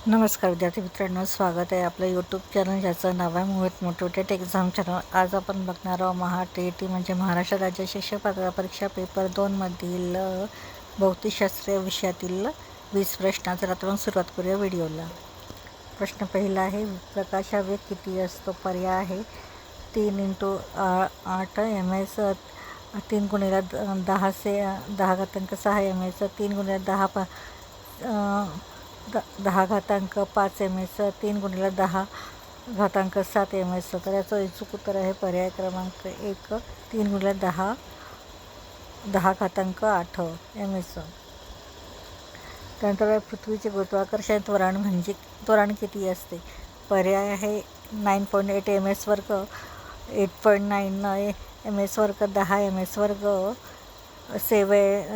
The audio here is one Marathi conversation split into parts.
नमस्कार विद्यार्थी मित्रांनो, स्वागत आहे आपलं यूट्यूब चॅनल ज्याचं नाव आहे मोहित मोटिवेटेड एक्झाम चॅनल. आज आपण बघणार आहोत MHAT म्हणजे महाराष्ट्र राज्य शिक्षक पात्रता परीक्षा पेपर 2 मधील भौतिकशास्त्र विषयातील 20 प्रश्न. तर आपण सुरुवात करूया व्हिडिओला. प्रश्न पहिला आहे, प्रकाशा वेग किती असतो? पर्याय आहे 3 × 8 ms, 3 × 10⁻6 ms, 3 × 10⁻5 ms, 3 × 10�7 ms. तर याचं अचूक उत्तर आहे पर्याय क्रमांक 1, 3 × 10⁸ ms. त्यानंतर पृथ्वीचे गुरुत्वाकर्षण त्वरण किती असते? पर्याय आहे 9.8 ms², 8.9 ms², 10 ms²,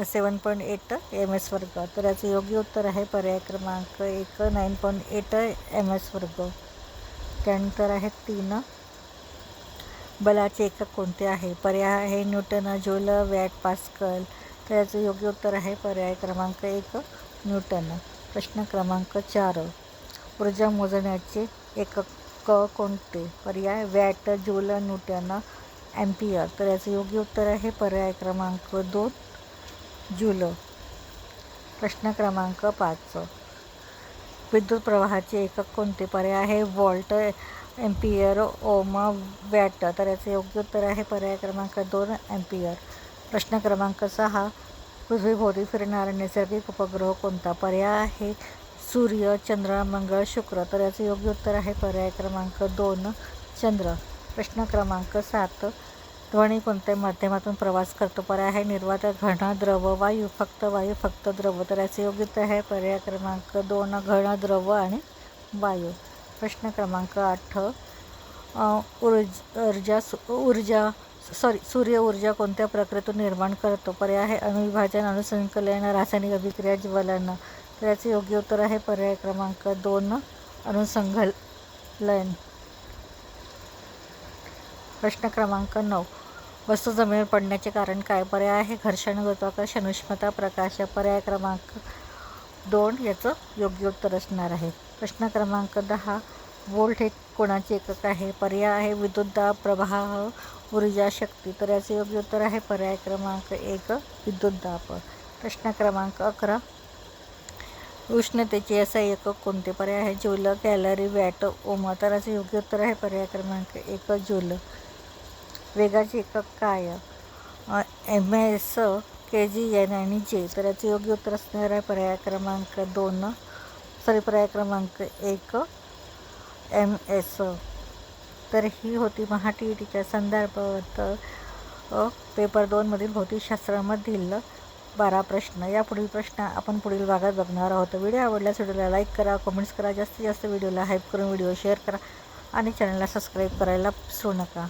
7.8 ms². तर याचं योग्य उत्तर आहे पर्याय क्रमांक 1, 9.8 ms². त्यानंतर आहे 3, बलाचे एकक कोणते आहे? पर्याय आहे न्यूटन, जूल, वॅट, पास्कल. तर याचं योग्य उत्तर आहे पर्याय क्रमांक 1, न्यूटन. प्रश्न क्रमांक 4, ऊर्जा मोजण्याचे एकक कोणते? पर्याय वॅट, जूल, न्यूटन, ॲम्पियर. तर याचं योग्य उत्तर आहे पर्याय क्रमांक 2, जूल. प्रश्न क्रमांक 5, विद्युत प्रवाहाचे एकक कोणते? पर्याय आहे व्होल्ट, ॲम्पियर, ओम, वॅट. तर याचं योग्य उत्तर आहे पर्याय क्रमांक 2, ॲम्पियर. प्रश्न क्रमांक 6, पृथ्वीभोवती फिरणारा नैसर्गिक उपग्रह कोणता? पर्याय आहे सूर्य, चंद्र, मंगळ, शुक्र. तर याचं योग्य उत्तर आहे पर्याय क्रमांक 2, चंद्र. प्रश्न क्रमांक 7, ध्वनी कोणत्या माध्यमातून प्रवास करतो? पर्याय आहे निर्वात, घन, द्रव, वायू, फक्त द्रव. तर याचे योग्य उत्तर आहे पर्याय क्रमांक 2, घन, द्रव आणि वायू. प्रश्न क्रमांक 8, सूर्य ऊर्जा कोणत्या प्रक्रियेतून निर्माण करतो? पर्याय आहे अणुविभाजन, अणुसंकलन, रासायनिक अभिक्रिया, ज्वलन. तर याचे योग्य उत्तर आहे पर्याय क्रमांक 2, अणुसंकलन. प्रश्न क्रमांक 9, वस्तू जमिनीवर पडण्याचे कारण काय? पर्याय आहे घर्षण, गुरुत्वाकर्षण, उष्णता, प्रकाश. पर्याय क्रमांक 2 याचं योग्य उत्तर असणार आहे. प्रश्न क्रमांक 10, व्होल्ट हे कोणाचे एकक आहे? पर्याय आहे विद्युतदाब, प्रवाह, ऊर्जा, शक्ती. तर याचे योग्य उत्तर आहे पर्याय क्रमांक 1, विद्युतदाब. प्रश्न क्रमांक 11, उष्णतेचे SI एकक कोणते? पर्याय आहे जूल, कॅलरी, वॅट, ओम. तर याचे योग्य उत्तर आहे पर्याय क्रमांक 1, जूल. वेगाचे एकक काय? ms, kg, n आणि j. तर याचे योग्य उत्तर असणार आहे पर्याय क्रमांक 1, ms. तर ही होती MHAT संदर्भात पेपर 2 मधील भौतिकशास्त्रामधील 12 प्रश्न. या पुढील प्रश्न आपण पुढील भागात बघणार आहोत. व्हिडिओ आवडल्यास व्हिडिओला लाईक करा, कमेंट्स करा, जास्तीत जास्त व्हिडिओला हाईप करून व्हिडिओ शेअर करा आणि चॅनलला सबस्क्राईब करायला विसरू नका.